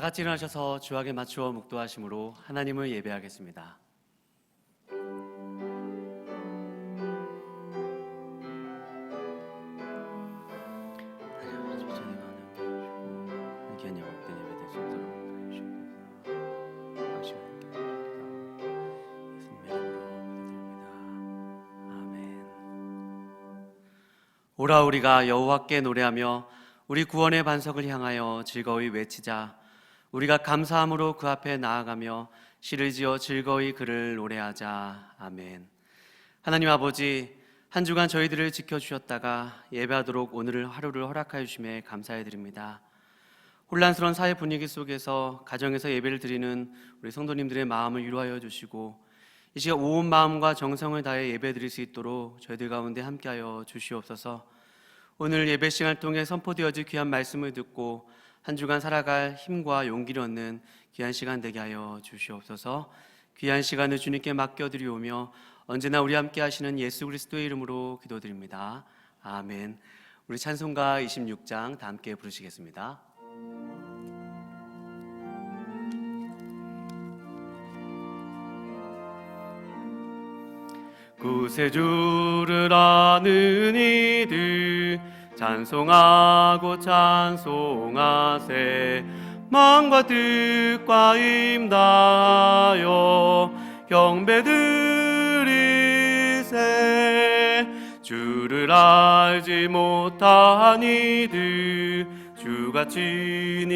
다 같이 일어나셔서 주악에 맞추어 묵도하심으로 하나님을 예배하겠습니다. 오라 우리가 여호와께 노래하며 우리 구원의 반석을 향하여 즐거이 외치자. 우리가 감사함으로 그 앞에 나아가며 시를 지어 즐거이 그를 노래하자. 아멘. 하나님 아버지, 한 주간 저희들을 지켜주셨다가 예배하도록 오늘 하루를 허락하여 주심에 감사해 드립니다. 혼란스러운 사회 분위기 속에서 가정에서 예배를 드리는 우리 성도님들의 마음을 위로하여 주시고 이 시간 온 마음과 정성을 다해 예배 드릴 수 있도록 저희들 가운데 함께하여 주시옵소서. 오늘 예배 시간을 통해 선포되어질 귀한 말씀을 듣고 한 주간 살아갈 힘과 용기를 얻는 귀한 시간 되게 하여 주시옵소서. 귀한 시간을 주님께 맡겨드리오며 언제나 우리 함께 하시는 예수 그리스도의 이름으로 기도드립니다. 아멘. 우리 찬송가 26장 다 함께 부르시겠습니다. 구세주를 아는 이들 찬송하고 찬송하세. 마음과 뜻과 힘다하여 경배드리세. 주를 알지 못한 이들 주같이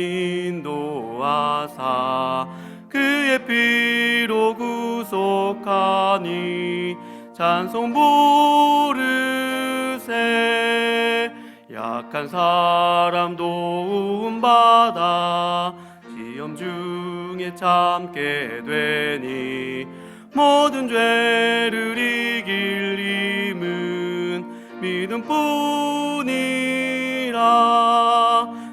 인도하사 그의 피로 구속하니 찬송 부르세. 약한 사람 도움받아 시험 중에 참게 되니 모든 죄를 이길 힘은 믿음뿐이라.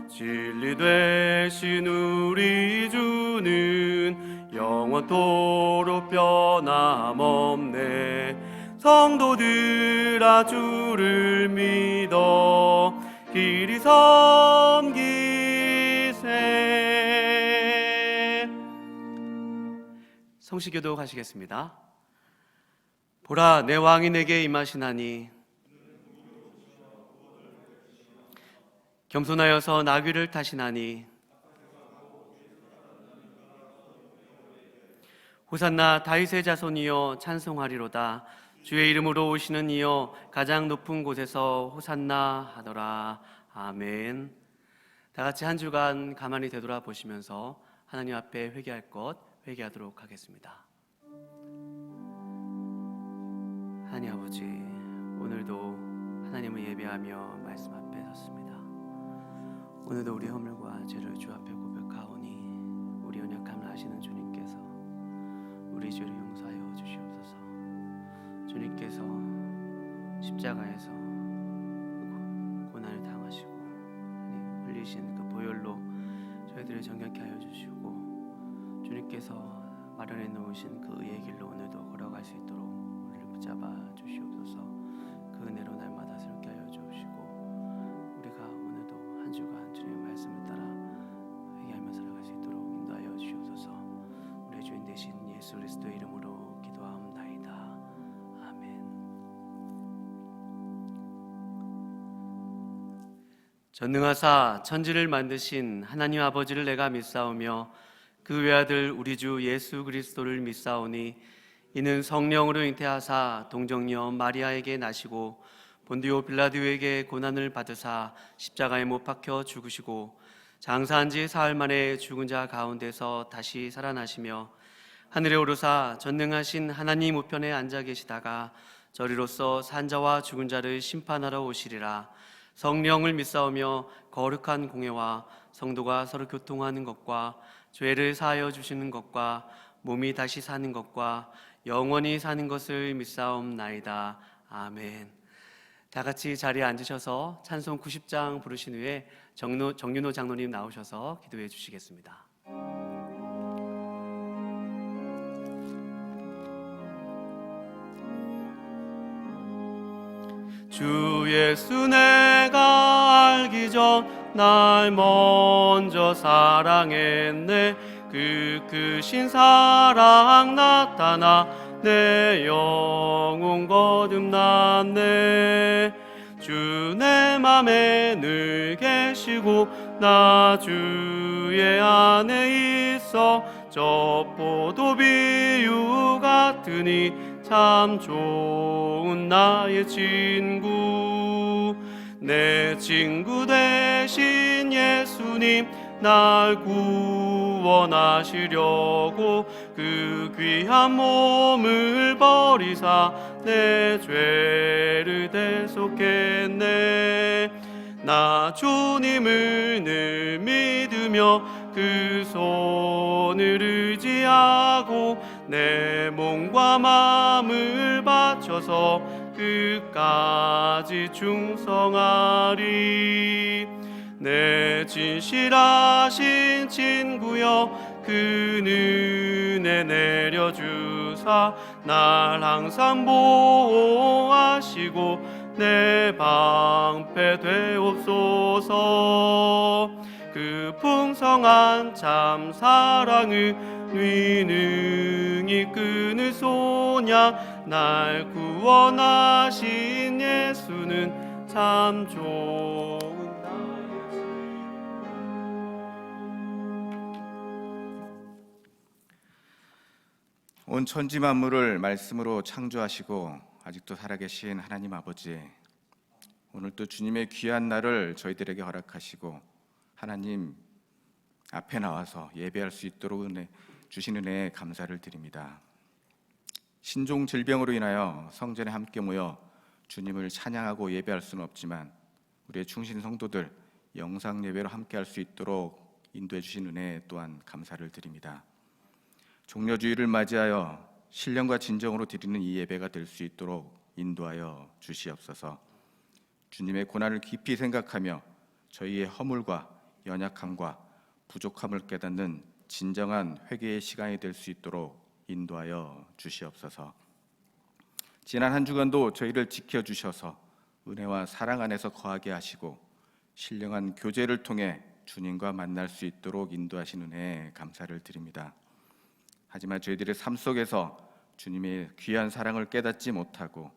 진리 되신 우리 주는 영원토록 변함없네. 성도들아 주를 믿어 길이 섬기세. 성시교도 가시겠습니다. 보라 내 왕이 내게 임하시나니 겸손하여서 나귀를 타시나니 호산나 다윗의 자손이여 찬송하리로다. 주의 이름으로 오시는 이여 가장 높은 곳에서 호산나 하더라. 아멘. 다 같이 한 주간 가만히 되돌아보시면서 하나님 앞에 회개할 것 회개하도록 하겠습니다. 하나님 아버지, 오늘도 하나님을 예배하며 말씀 앞에 섰습니다. 오늘도 우리 허물과 죄를 주 앞에 고백하오니 우리 연약함을 아시는 주님께서 우리 죄를 용서하여 주시옵소서. 주님께서 십자가에서 고난을 당하시고 흘리신 그 보혈로 저희들을 정결케 하여 주시고 주님께서 마련해 놓으신 그 의의 길로 오늘도 걸어갈 수 있도록 우리를 붙잡아 주시옵소서. 그 은혜로 날마다 새롭게 하여 주시고 우리가 오늘도 한 주간 주님의 말씀을 따라 회개하며 살아갈 수 있도록 인도하여 주시옵소서. 우리의 주인 되신 예수 그리스도의 이름으로 기도하옵나이다. 아멘. 전능하사 천지를 만드신 하나님 아버지를 내가 믿사오며 그 외아들 우리 주 예수 그리스도를 믿사오니 이는 성령으로 잉태하사 동정녀 마리아에게 나시고 본디오 빌라도에게 고난을 받으사 십자가에 못 박혀 죽으시고 장사한 지 사흘 만에 죽은 자 가운데서 다시 살아나시며 하늘에 오르사 전능하신 하나님 우편에 앉아 계시다가 저리로서 산자와 죽은 자를 심판하러 오시리라. 성령을 믿사오며 거룩한 공예와 성도가 서로 교통하는 것과 죄를 사하여 주시는 것과 몸이 다시 사는 것과 영원히 사는 것을 믿사옵나이다. 아멘. 다 같이 자리에 앉으셔서 찬송 90장 부르신 후에 정윤호 장로님 나오셔서 기도해 주시겠습니다. 주 예수 내가 알기 전 날 먼저 사랑했네. 그 크신 사랑 나타나 내 영혼 거듭났네. 주 내 맘에 늘 계시고 나 주의 안에 있어 저 포도 비유 같으니 참 좋은 나의 친구. 내 친구 되신 예수님 날 구원하시려고 그 귀한 몸을 버리사 내 죄를 대속했네. 나 주님을 늘 믿으며 그 손을 의지하고 내 몸과 마음을 바쳐서 끝까지 충성하리. 내 진실하신 친구여 그 은혜 내려주사 날 항상 보호하시고 내 방패 되옵소서. 그 풍성한 참 사랑을 위능이 끊을 소냐. 날 구원하신 예수는 참 좋은 온 천지 만물을 말씀으로 창조하시고 아직도 살아계신 하나님 아버지, 오늘 또 주님의 귀한 날을 저희들에게 허락하시고 하나님 앞에 나와서 예배할 수 있도록 주신 은혜에 감사를 드립니다. 신종 질병으로 인하여 성전에 함께 모여 주님을 찬양하고 예배할 수는 없지만 우리의 충신 성도들 영상 예배로 함께 할 수 있도록 인도해 주신 은혜 또한 감사를 드립니다. 종려주의를 맞이하여 신령과 진정으로 드리는 이 예배가 될 수 있도록 인도하여 주시옵소서. 주님의 고난을 깊이 생각하며 저희의 허물과 연약함과 부족함을 깨닫는 진정한 회개의 시간이 될 수 있도록 인도하여 주시옵소서. 지난 한 주간도 저희를 지켜주셔서 은혜와 사랑 안에서 거하게 하시고 신령한 교제를 통해 주님과 만날 수 있도록 인도하신 은혜에 감사를 드립니다. 하지만 저희들의 삶 속에서 주님의 귀한 사랑을 깨닫지 못하고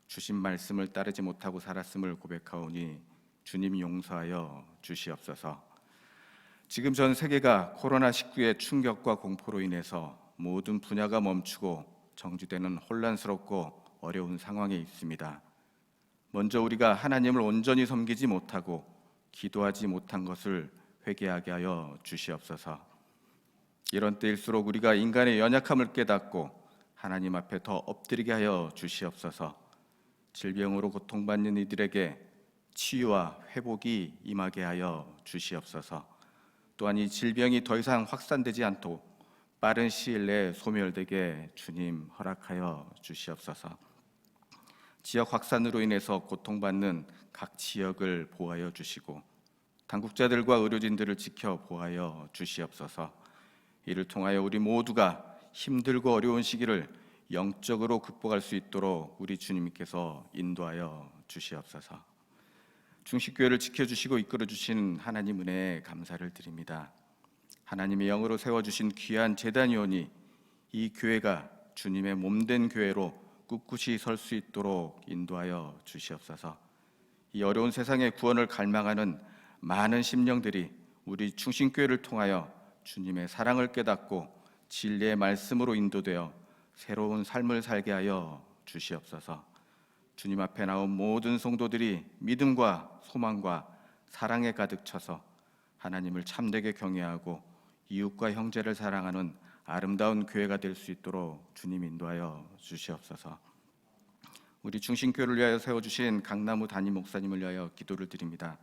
주신 말씀을 따르지 못하고 살았음을 고백하오니 주님 용서하여 주시옵소서. 지금 전 세계가 코로나19의 충격과 공포로 인해서 모든 분야가 멈추고 정지되는 혼란스럽고 어려운 상황에 있습니다. 먼저 우리가 하나님을 온전히 섬기지 못하고 기도하지 못한 것을 회개하게 하여 주시옵소서. 이런 때일수록 우리가 인간의 연약함을 깨닫고 하나님 앞에 더 엎드리게 하여 주시옵소서. 질병으로 고통받는 이들에게 치유와 회복이 임하게 하여 주시옵소서. 또한 이 질병이 더 이상 확산되지 않도록 빠른 시일 내에 소멸되게 주님 허락하여 주시옵소서. 지역 확산으로 인해서 고통받는 각 지역을 보호하여 주시고 당국자들과 의료진들을 지켜 보호하여 주시옵소서. 이를 통하여 우리 모두가 힘들고 어려운 시기를 영적으로 극복할 수 있도록 우리 주님께서 인도하여 주시옵소서. 중식교회를 지켜주시고 이끌어주신 하나님 은혜에 감사를 드립니다. 하나님의 영으로 세워주신 귀한 제단이오니 이 교회가 주님의 몸된 교회로 꿋꿋이 설 수 있도록 인도하여 주시옵소서. 이 어려운 세상의 구원을 갈망하는 많은 심령들이 우리 충신교회를 통하여 주님의 사랑을 깨닫고 진리의 말씀으로 인도되어 새로운 삶을 살게 하여 주시옵소서. 주님 앞에 나온 모든 성도들이 믿음과 소망과 사랑에 가득 차서 하나님을 참되게 경외하고 이웃과 형제를 사랑하는 아름다운 교회가 될 수 있도록 주님 인도하여 주시옵소서. 우리 충신교회를 위하여 세워주신 강나무 담임 목사님을 위하여 기도를 드립니다.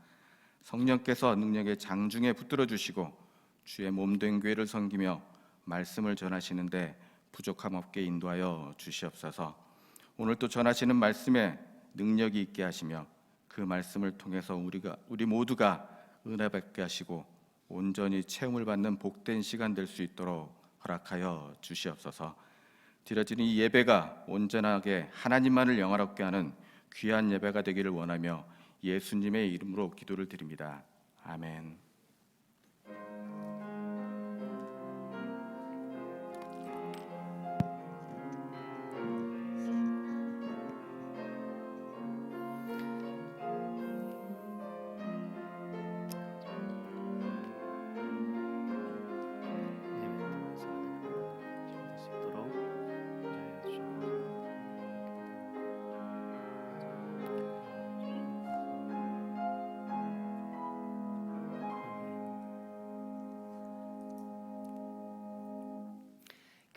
성령께서 능력의 장중에 붙들어 주시고 주의 몸된 교회를 섬기며 말씀을 전하시는데 부족함 없게 인도하여 주시옵소서. 오늘 또 전하시는 말씀에 능력이 있게 하시며 그 말씀을 통해서 우리 모두가 은혜 받게 하시고 온전히 체험을 받는 복된 시간 될 수 있도록 허락하여 주시옵소서. 드려지는 이 예배가 온전하게 하나님만을 영화롭게 하는 귀한 예배가 되기를 원하며 예수님의 이름으로 기도를 드립니다. 아멘.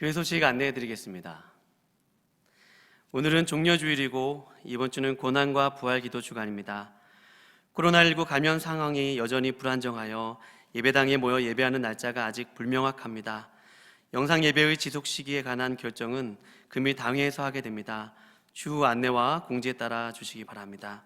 교회 소식 안내해 드리겠습니다. 오늘은 종려주일이고 이번 주는 고난과 부활 기도 주간입니다. 코로나19 감염 상황이 여전히 불안정하여 예배당에 모여 예배하는 날짜가 아직 불명확합니다. 영상 예배의 지속 시기에 관한 결정은 금일 당회에서 하게 됩니다. 추후 안내와 공지에 따라 주시기 바랍니다.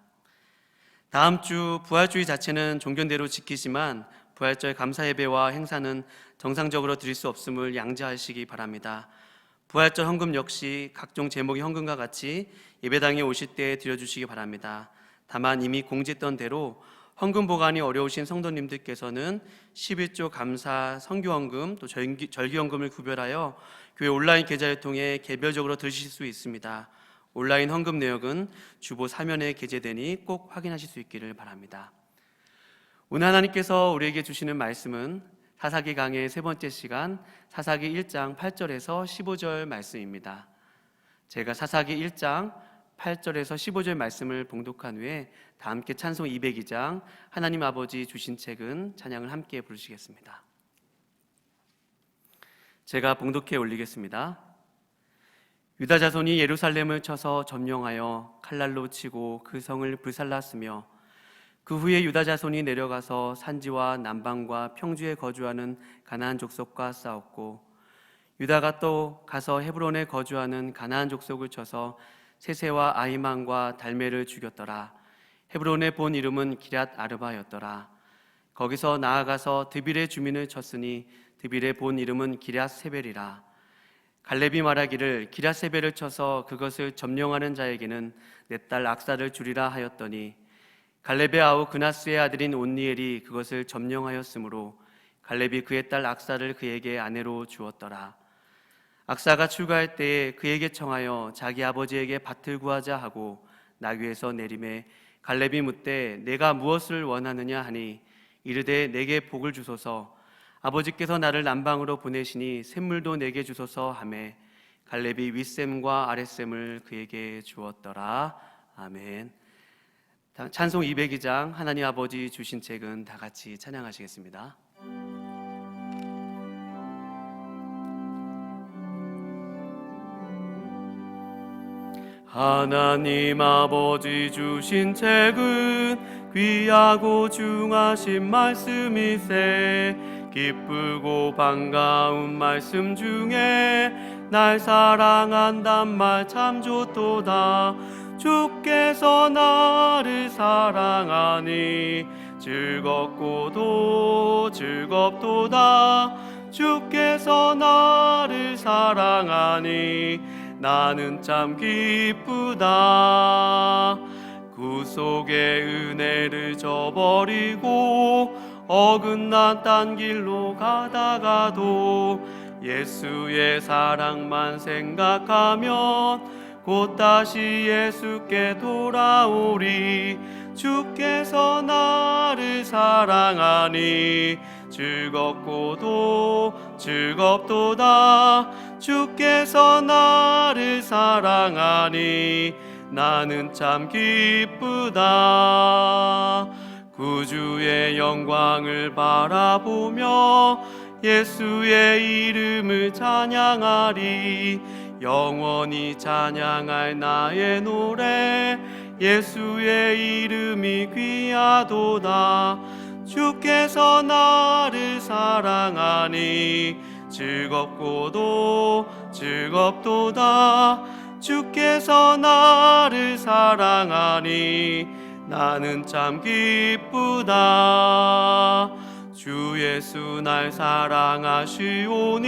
다음 주 부활주의 자체는 종교대로 지키지만 부활절 감사 예배와 행사는 정상적으로 드릴 수 없음을 양지하시기 바랍니다. 부활절 헌금 역시 각종 제목의 헌금과 같이 예배당에 오실 때 드려주시기 바랍니다. 다만 이미 공지했던 대로 헌금 보관이 어려우신 성도님들께서는 11조 감사 선교헌금 또 절기헌금을 구별하여 교회 온라인 계좌를 통해 개별적으로 드리실 수 있습니다. 온라인 헌금 내역은 주보 사면에 게재되니 꼭 확인하실 수 있기를 바랍니다. 오늘 하나님께서 우리에게 주시는 말씀은 사사기 강의 세 번째 시간 사사기 1장 8절에서 15절 말씀입니다. 제가 사사기 1장 8절에서 15절 말씀을 봉독한 후에 다 함께 찬송 202장 하나님 아버지 주신 책은 찬양을 함께 부르시겠습니다. 제가 봉독해 올리겠습니다. 유다 자손이 예루살렘을 쳐서 점령하여 칼날로 치고 그 성을 불살랐으며 그 후에 유다 자손이 내려가서 산지와 남방과 평주에 거주하는 가나안 족속과 싸웠고 유다가 또 가서 헤브론에 거주하는 가나안 족속을 쳐서 세세와 아히만과 달메를 죽였더라. 헤브론의 본 이름은 기럇 아르바였더라. 거기서 나아가서 드빌의 주민을 쳤으니 드빌의 본 이름은 기럇 세벨이라. 갈렙이 말하기를 기럇 세벨을 쳐서 그것을 점령하는 자에게는 내 딸 악사를 주리라 하였더니 갈렙의 아우 그나스의 아들인 온니엘이 그것을 점령하였으므로 갈렙이 그의 딸 악사를 그에게 아내로 주었더라. 악사가 출가할 때에 그에게 청하여 자기 아버지에게 밭을 구하자 하고 나귀에서 내림에 갈렙이 묻되 내가 무엇을 원하느냐 하니 이르되 내게 복을 주소서 아버지께서 나를 남방으로 보내시니 샘물도 내게 주소서 하매 갈렙이 윗샘과 아랫샘을 그에게 주었더라. 아멘. 찬송 202장 하나님 아버지 주신 책은 다 같이 찬양하시겠습니다. 하나님 아버지 주신 책은 귀하고 중하신 말씀이세 기쁘고 반가운 말씀 중에 날 사랑한단 말 참 좋도다. 주께서 나를 사랑하니 즐겁고도 즐겁도다. 주께서 나를 사랑하니 나는 참 기쁘다. 구속의 은혜를 저버리고 어긋난 딴 길로 가다가도 예수의 사랑만 생각하면 곧 다시 예수께 돌아오리. 주께서 나를 사랑하니 즐겁고도 즐겁도다. 주께서 나를 사랑하니 나는 참 기쁘다. 구주의 영광을 바라보며 예수의 이름을 찬양하리. 영원히 찬양할 나의 노래 예수의 이름이 귀하도다. 주께서 나를 사랑하니 즐겁고도 즐겁도다. 주께서 나를 사랑하니 나는 참 기쁘다. 주 예수 날 사랑하시오니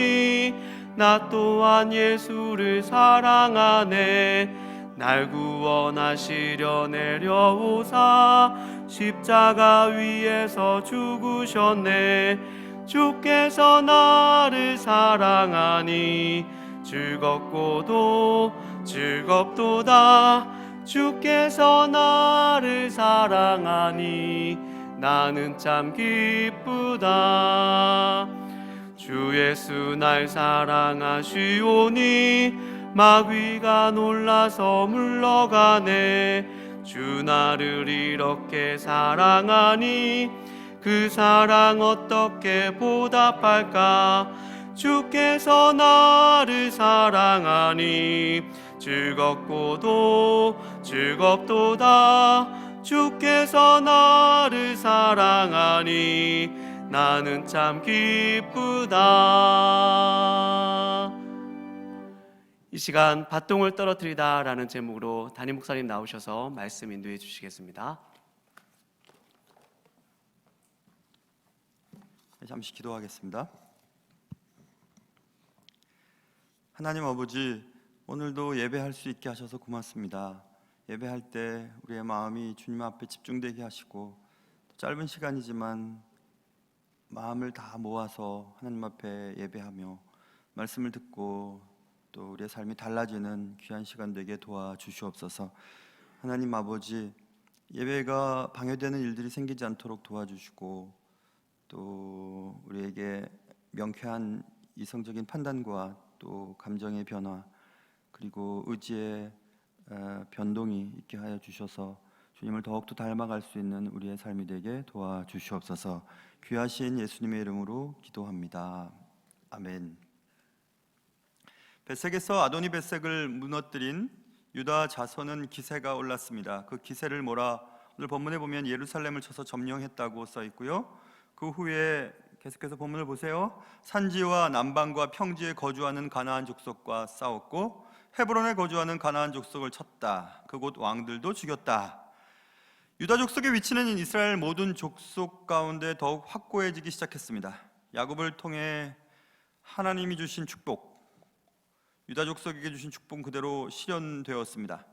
나 또한 예수를 사랑하네. 날 구원하시려 내려오사 십자가 위에서 죽으셨네. 주께서 나를 사랑하니 즐겁고도 즐겁도다. 주께서 나를 사랑하니 나는 참 기쁘다. 주 예수 날 사랑하시오니 마귀가 놀라서 물러가네. 주 나를 이렇게 사랑하니 그 사랑 어떻게 보답할까. 주께서 나를 사랑하니 즐겁고도 즐겁도다. 주께서 나를 사랑하니 나는 참 기쁘다. 이 시간 밭동을 떨어뜨리다 라는 제목으로 담임 목사님 나오셔서 말씀 인도해 주시겠습니다. 잠시 기도하겠습니다. 하나님 아버지, 오늘도 예배할 수 있게 하셔서 고맙습니다. 예배할 때 우리의 마음이 주님 앞에 집중되게 하시고 짧은 시간이지만 마음을 다 모아서 하나님 앞에 예배하며 말씀을 듣고 또 우리의 삶이 달라지는 귀한 시간 되게 도와주시옵소서. 하나님 아버지, 예배가 방해되는 일들이 생기지 않도록 도와주시고 또 우리에게 명쾌한 이성적인 판단과 또 감정의 변화 그리고 의지의 변동이 있게 하여 주셔서 주님을 더욱더 닮아갈 수 있는 우리의 삶이 되게 도와주시옵소서. 귀하신 예수님의 이름으로 기도합니다. 아멘. 벳색에서 아도니 벳색을 무너뜨린 유다 자손은 기세가 올랐습니다. 그 기세를 몰아 오늘 본문에 보면 예루살렘을 쳐서 점령했다고 써 있고요. 그 후에 계속해서 본문을 보세요. 산지와 남방과 평지에 거주하는 가나안 족속과 싸웠고 헤브론에 거주하는 가나안 족속을 쳤다. 그곳 왕들도 죽였다. 유다 족속의 위치는 이스라엘 모든 족속 가운데 더욱 확고해지기 시작했습니다. 야곱을 통해 하나님이 주신 축복, 유다 족속에게 주신 축복 그대로 실현되었습니다.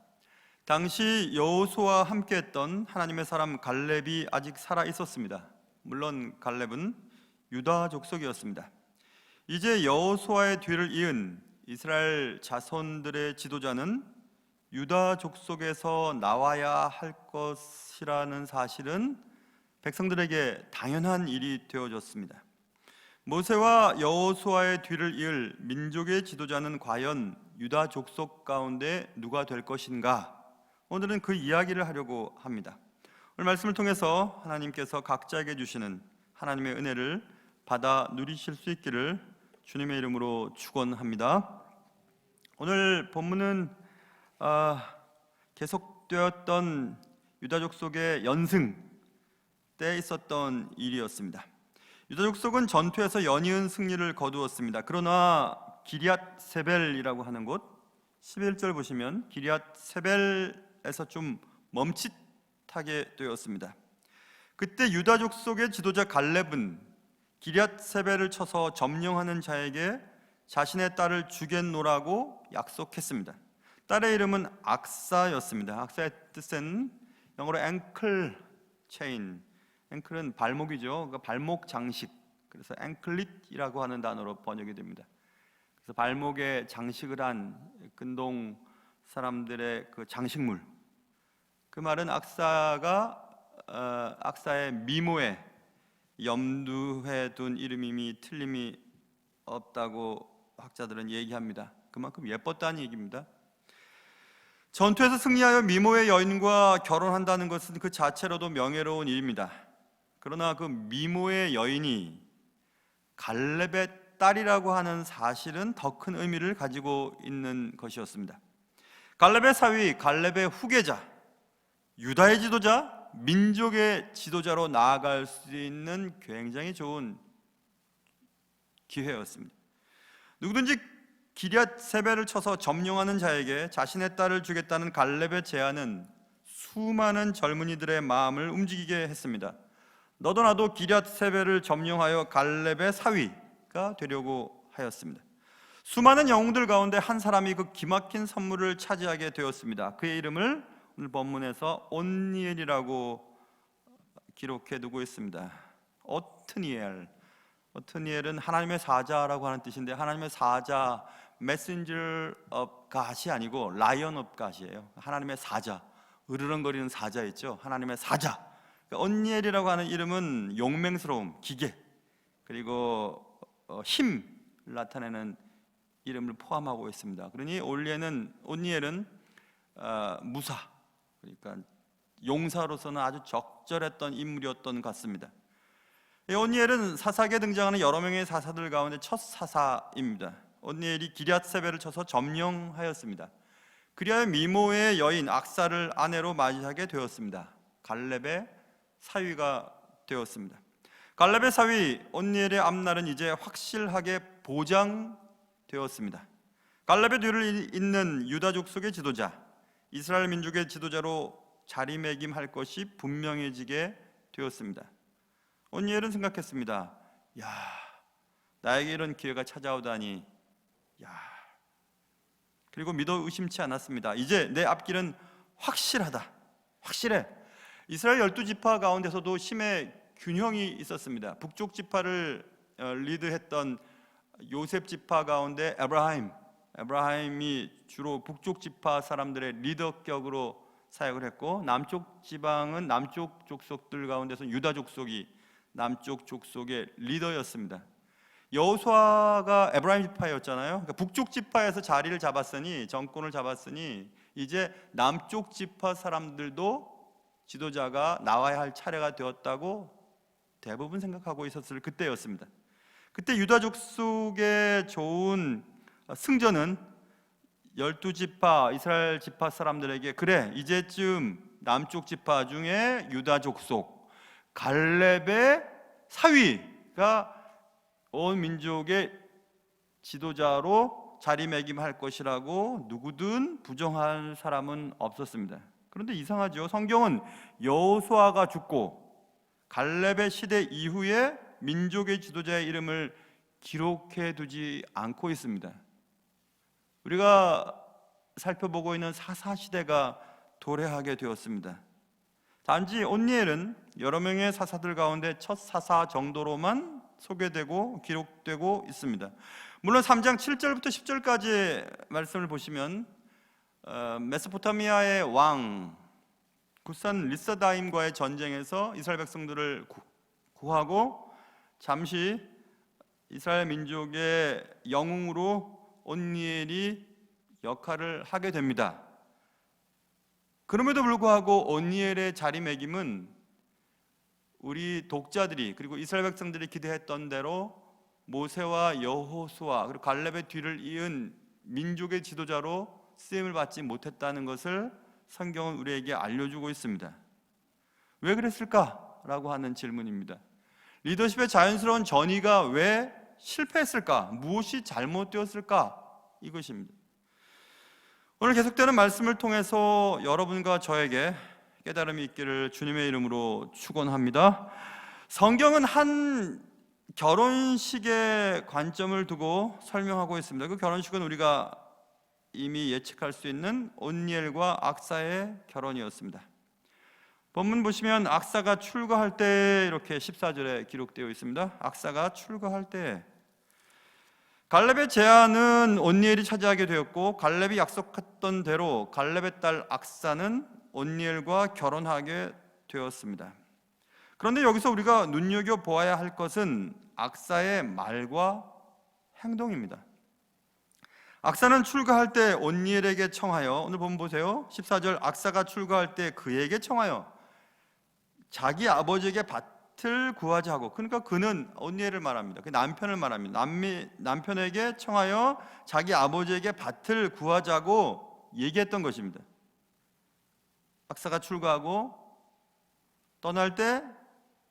당시 여호수아와 함께했던 하나님의 사람 갈렙이 아직 살아 있었습니다. 물론 갈렙은 유다 족속이었습니다. 이제 여호수아의 뒤를 이은 이스라엘 자손들의 지도자는 유다 족속에서 나와야 할 것이라는 사실은 백성들에게 당연한 일이 되어졌습니다. 모세와 여호수아의 뒤를 이을 민족의 지도자는 과연 유다 족속 가운데 누가 될 것인가? 오늘은 그 이야기를 하려고 합니다. 오늘 말씀을 통해서 하나님께서 각자에게 주시는 하나님의 은혜를 받아 누리실 수 있기를 주님의 이름으로 축원합니다. 오늘 본문은 계속되었던 유다 족속의 연승 때 있었던 일이었습니다. 유다 족속은 전투에서 연이은 승리를 거두었습니다. 그러나 기럇 세벨이라고 하는 곳 11절 보시면 기럇 세벨에서 좀 멈칫하게 되었습니다. 그때 유다 족속의 지도자 갈렙은 기럇 세벨을 쳐서 점령하는 자에게 자신의 딸을 주겠노라고 약속했습니다. 딸의 이름은 악사였습니다. 악사의 뜻은 영어로 앵클 체인, 앵클은 발목이죠. 그러니까 발목 장식. 그래서 앵클릿이라고 하는 단어로 번역이 됩니다. 그래서 발목에 장식을 한 근동 사람들의 그 장식물. 그 말은 악사의 미모에 염두해 둔 이름임이 틀림이 없다고 학자들은 얘기합니다. 그만큼 예뻤다는 얘기입니다. 전투에서 승리하여 미모의 여인과 결혼한다는 것은 그 자체로도 명예로운 일입니다. 그러나 그 미모의 여인이 갈렙의 딸이라고 하는 사실은 더 큰 의미를 가지고 있는 것이었습니다. 갈렙의 사위, 갈렙의 후계자, 유다의 지도자, 민족의 지도자로 나아갈 수 있는 굉장히 좋은 기회였습니다. 누구든지 기럇 세벨을 쳐서 점령하는 자에게 자신의 딸을 주겠다는 갈렙의 제안은 수많은 젊은이들의 마음을 움직이게 했습니다. 너도 나도 기럇 세벨을 점령하여 갈렙의 사위가 되려고 하였습니다. 수많은 영웅들 가운데 한 사람이 그 기막힌 선물을 차지하게 되었습니다. 그의 이름을 오늘 본문에서 온니엘이라고 기록해 두고 있습니다. 오트니엘. 오트니엘은 하나님의 사자라고 하는 뜻인데, 하나님의 사자, messenger of God이 아니고 lion of God이에요. 하나님의 사자, 으르렁거리는 사자 있죠. 하나님의 사자. 그러니까 온니엘이라고 하는 이름은 용맹스러움, 기계, 그리고 힘을 나타내는 이름을 포함하고 있습니다. 그러니 온니엘은 무사, 그러니까 용사로서는 아주 적절했던 인물이었던 것 같습니다. 온니엘은 사사기에 등장하는 여러 명의 사사들 가운데 첫 사사입니다. 온니엘이 기럇세벨을 쳐서 점령하였습니다. 그리하여 미모의 여인 악사를 아내로 맞이하게 되었습니다. 갈렙의 사위가 되었습니다. 갈렙의 사위 온니엘의 앞날은 이제 확실하게 보장되었습니다. 갈렙의 뒤를 잇는 유다 족속의 지도자, 이스라엘 민족의 지도자로 자리매김할 것이 분명해지게 되었습니다. 온니엘은 생각했습니다. 야, 나에게 이런 기회가 찾아오다니. 야. 그리고 믿어 의심치 않았습니다. 이제 내 앞길은 확실하다. 확실해. 이스라엘 12지파 가운데서도 힘의 균형이 있었습니다. 북쪽 지파를 리드했던 요셉 지파 가운데 에브라임이 주로 북쪽 지파 사람들의 리더격으로 사역을 했고, 남쪽 지방은 남쪽 족속들 가운데서 유다 족속이 남쪽 족속의 리더였습니다. 여호수아가 에브라임 지파였잖아요. 그러니까 북쪽 지파에서 자리를 잡았으니, 정권을 잡았으니 이제 남쪽 지파 사람들도 지도자가 나와야 할 차례가 되었다고 대부분 생각하고 있었을 그때였습니다. 그때 유다 족속의 좋은 승전은 12지파 이스라엘 지파 사람들에게, 그래, 이제쯤 남쪽 지파 중에 유다 족속 갈렙의 사위가 온 민족의 지도자로 자리매김할 것이라고 누구든 부정할 사람은 없었습니다. 그런데 이상하죠. 성경은 여호수아가 죽고 갈렙의 시대 이후에 민족의 지도자의 이름을 기록해 두지 않고 있습니다. 우리가 살펴보고 있는 사사시대가 도래하게 되었습니다. 단지 온니엘은 여러 명의 사사들 가운데 첫 사사 정도로만 소개되고 기록되고 있습니다. 물론 3장 7절부터 10절까지 말씀을 보시면 메소포타미아의 왕 굿산 리사다임과의 전쟁에서 이스라엘 백성들을 구하고 잠시 이스라엘 민족의 영웅으로 온니엘이 역할을 하게 됩니다. 그럼에도 불구하고 온니엘의 자리매김은 우리 독자들이, 그리고 이스라엘 백성들이 기대했던 대로 모세와 여호수아 그리고 갈렙의 뒤를 이은 민족의 지도자로 쓰임을 받지 못했다는 것을 성경은 우리에게 알려주고 있습니다. 왜 그랬을까라고 하는 질문입니다. 리더십의 자연스러운 전이가 왜 실패했을까? 무엇이 잘못되었을까? 이것입니다. 오늘 계속되는 말씀을 통해서 여러분과 저에게 깨달음이 있기를 주님의 이름으로 축원합니다. 성경은 한 결혼식의 관점을 두고 설명하고 있습니다. 그 결혼식은 우리가 이미 예측할 수 있는 온니엘과 악사의 결혼이었습니다. 본문 보시면 악사가 출가할 때 이렇게 14절에 기록되어 있습니다. 악사가 출가할 때 갈렙의 제안은 온니엘이 차지하게 되었고, 갈렙이 약속했던 대로 갈렙의 딸 악사는 온니엘과 결혼하게 되었습니다. 그런데 여기서 우리가 눈여겨보아야 할 것은 악사의 말과 행동입니다. 악사는 출가할 때 온니엘에게 청하여, 오늘 본문 보세요. 14절, 악사가 출가할 때 그에게 청하여 자기 아버지에게 밭을 구하자 하고, 그러니까 그는 온니엘을 말합니다. 그 남편을 말합니다. 남편에게 청하여 자기 아버지에게 밭을 구하자고 얘기했던 것입니다. 악사가 출가하고 떠날 때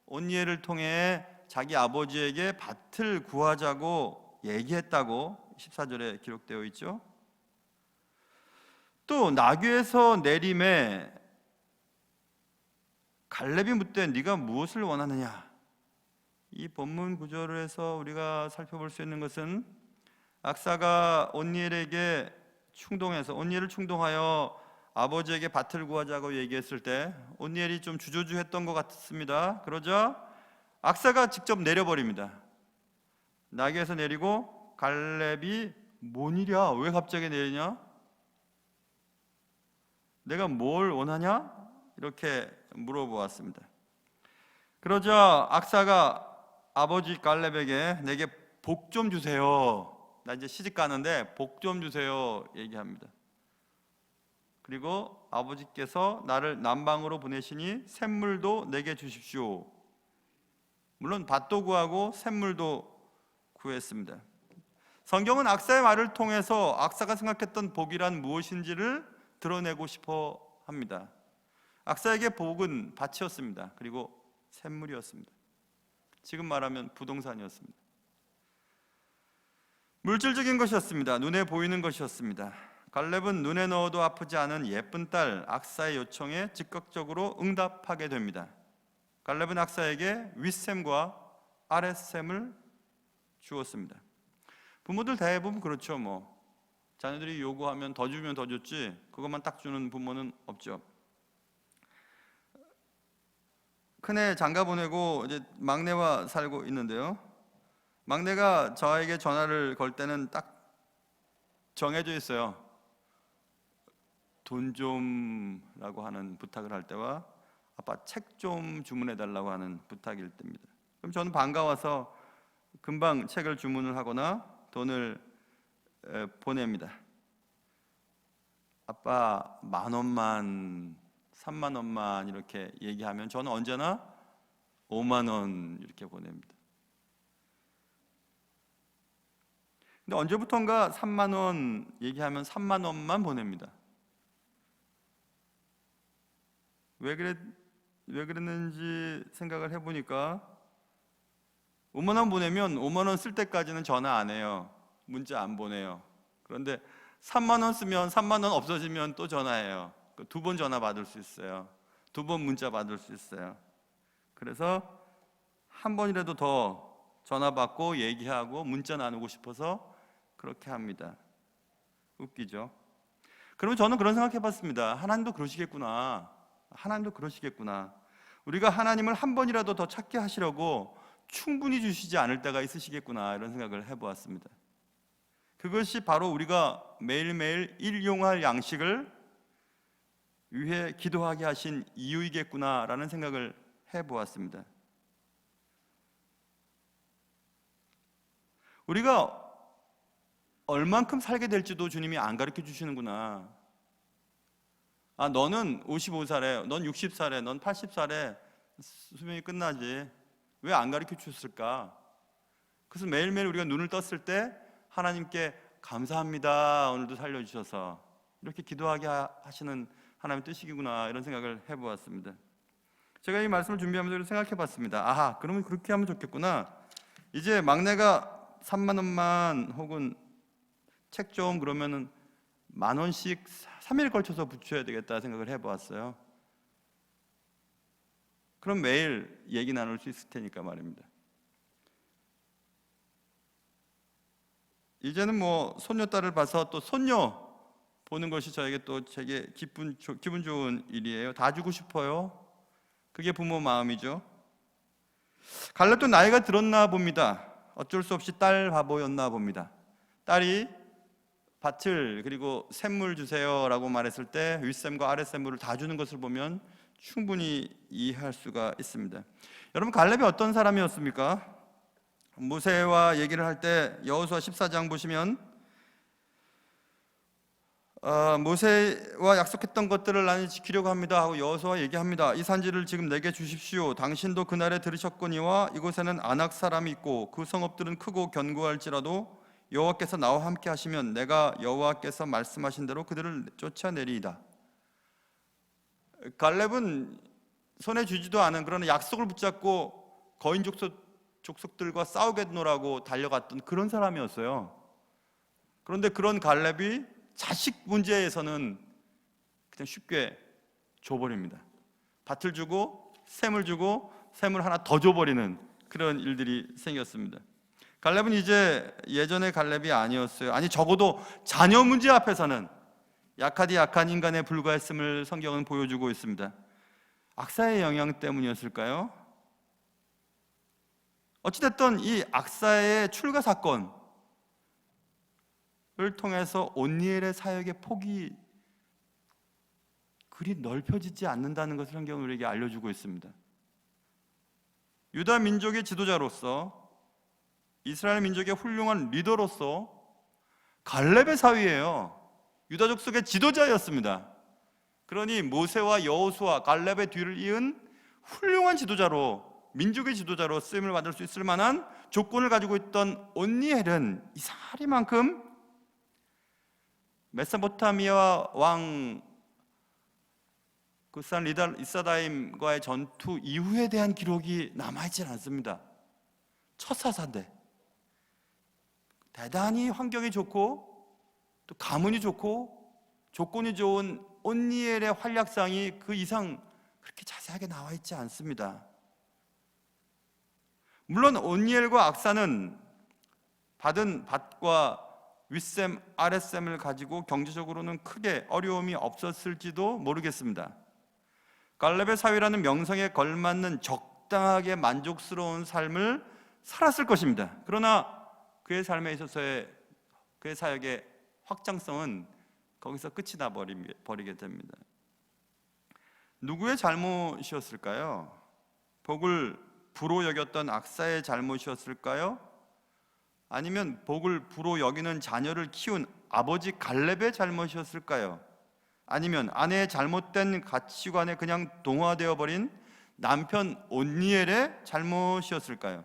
온니엘을 통해 자기 아버지에게 밭을 구하자고 얘기했다고 14절에 기록되어 있죠. 또 나귀에서 내림에 갈렙이 묻되 네가 무엇을 원하느냐? 이 본문 구절에서 우리가 살펴볼 수 있는 것은 악사가 온니엘에게 온니엘을 충동하여 아버지에게 밭을 구하자고 얘기했을 때 온니엘이 좀 주저주했던 것 같습니다. 그러자 악사가 직접 내려버립니다. 나귀에서 내리고 갈렙이 뭔 일이야? 왜 갑자기 내리냐? 내가 뭘 원하냐? 이렇게 물어보았습니다. 그러자 악사가 아버지 갈렙에게 내게 복 좀 주세요. 나 이제 시집 가는데 복 좀 주세요 얘기합니다. 그리고 아버지께서 나를 남방으로 보내시니 샘물도 내게 주십시오. 물론 밭도 구하고 샘물도 구했습니다. 성경은 악사의 말을 통해서 악사가 생각했던 복이란 무엇인지를 드러내고 싶어 합니다. 악사에게 복은 밭이었습니다. 그리고 샘물이었습니다. 지금 말하면 부동산이었습니다. 물질적인 것이었습니다. 눈에 보이는 것이었습니다. 갈렙은 눈에 넣어도 아프지 않은 예쁜 딸 악사의 요청에 즉각적으로 응답하게 됩니다. 갈렙은 악사에게 윗샘과 아랫샘을 주었습니다. 부모들 대부분 그렇죠. 자녀들이 요구하면 더 주면 더 줬지 그것만 딱 주는 부모는 없죠. 큰애 장가 보내고 이제 막내와 살고 있는데요. 막내가 저에게 전화를 걸 때는 딱 정해져 있어요. 돈 좀라고 하는 부탁을 할 때와 아빠 책 좀 주문해 달라고 하는 부탁일 때입니다. 그럼 저는 반가워서 금방 책을 주문을 하거나 돈을 보냅니다. 아빠 10,000원만 30,000원만 이렇게 얘기하면 저는 언제나 50,000원 이렇게 보냅니다. 근데 언제부턴가 30,000원 얘기하면 30,000원만 보냅니다. 왜 그랬는지 생각을 해보니까 50,000원 보내면 50,000원 쓸 때까지는 전화 안 해요. 문자 안 보내요. 그런데 30,000원 쓰면 30,000원 없어지면 또 전화해요. 2번 전화 받을 수 있어요. 2번 문자 받을 수 있어요. 그래서 한 번이라도 더 전화 받고 얘기하고 문자 나누고 싶어서 그렇게 합니다. 웃기죠? 그러면 저는 그런 생각 해봤습니다. 하나님도 그러시겠구나. 우리가 하나님을 한 번이라도 더 찾게 하시려고 충분히 주시지 않을 때가 있으시겠구나 이런 생각을 해보았습니다. 그것이 바로 우리가 매일매일 일용할 양식을 위해 기도하게 하신 이유이겠구나라는 생각을 해보았습니다. 우리가 얼만큼 살게 될지도 주님이 안 가르쳐 주시는구나. 너는 55살에, 넌 60살에, 넌 80살에 수명이 끝나지. 왜 안 가르쳐 주셨을까? 그래서 매일매일 우리가 눈을 떴을 때 하나님께 감사합니다. 오늘도 살려주셔서 이렇게 기도하게 하시는 하나님의 뜻이구나 이런 생각을 해보았습니다. 제가 이 말씀을 준비하면서 생각해봤습니다. 그러면 그렇게 하면 좋겠구나. 이제 막내가 30,000원만 혹은 책 좀 그러면은 10,000원씩 3일 걸쳐서 붙여야 되겠다 생각을 해보았어요. 그럼 매일 얘기 나눌 수 있을 테니까 말입니다. 이제는 손녀딸을 봐서 또 손녀 보는 것이 저에게 또 되게 기분 좋은 일이에요. 다 주고 싶어요. 그게 부모 마음이죠. 갈렙도 나이가 들었나 봅니다. 어쩔 수 없이 딸 바보였나 봅니다. 딸이 밭을 그리고 샘물 주세요라고 말했을 때 윗샘과 아랫샘물을 다 주는 것을 보면 충분히 이해할 수가 있습니다. 여러분 갈렙이 어떤 사람이었습니까? 모세와 얘기를 할 때 여호수아 14장 보시면 모세와 약속했던 것들을 나는 지키려고 합니다 하고 여호수아 얘기합니다. 이 산지를 지금 내게 주십시오. 당신도 그날에 들으셨거니와 이곳에는 아낙 사람이 있고 그 성읍들은 크고 견고할지라도 여호와께서 나와 함께 하시면 내가 여호와께서 말씀하신 대로 그들을 쫓아내리이다. 갈렙은 손에 쥐지도 않은 그런 약속을 붙잡고 거인 족속들과 싸우겠노라고 달려갔던 그런 사람이었어요. 그런데 그런 갈렙이 자식 문제에서는 그냥 쉽게 줘버립니다. 밭을 주고 샘을 주고 샘을 하나 더 줘버리는 그런 일들이 생겼습니다. 갈렙은 이제 예전의 갈렙이 아니었어요. 아니 적어도 자녀 문제 앞에서는 약하디 약한 인간에 불과했음을 성경은 보여주고 있습니다. 악사의 영향 때문이었을까요? 어찌됐든 이 악사의 출가 사건을 통해서 온니엘의 사역의 폭이 그리 넓혀지지 않는다는 것을 성경은 우리에게 알려주고 있습니다. 유다 민족의 지도자로서, 이스라엘 민족의 훌륭한 리더로서 갈렙의 사위예요. 유다 족속의 지도자였습니다. 그러니 모세와 여호수아, 갈렙의 뒤를 이은 훌륭한 지도자로, 민족의 지도자로 쓰임을 받을 수 있을 만한 조건을 가지고 있던 온니엘은 이상하리만큼 메소포타미아 왕 그산 이사다임과의 전투 이후에 대한 기록이 남아있지 않습니다. 첫 사사인데 대단히 환경이 좋고 또 가문이 좋고 조건이 좋은 온니엘의 활약상이 그 이상 그렇게 자세하게 나와 있지 않습니다. 물론 온니엘과 악사는 받은 밭과 윗셈 아랫셈을 가지고 경제적으로는 크게 어려움이 없었을지도 모르겠습니다. 갈렙의 사위라는 명성에 걸맞는 적당하게 만족스러운 삶을 살았을 것입니다. 그러나 그의 삶에 있어서의 그의 사역의 확장성은 거기서 끝이 나 버리게 됩니다. 누구의 잘못이었을까요? 복을 부로 여겼던 악사의 잘못이었을까요? 아니면 복을 부로 여기는 자녀를 키운 아버지 갈렙의 잘못이었을까요? 아니면 아내의 잘못된 가치관에 그냥 동화되어 버린 남편 온니엘의 잘못이었을까요?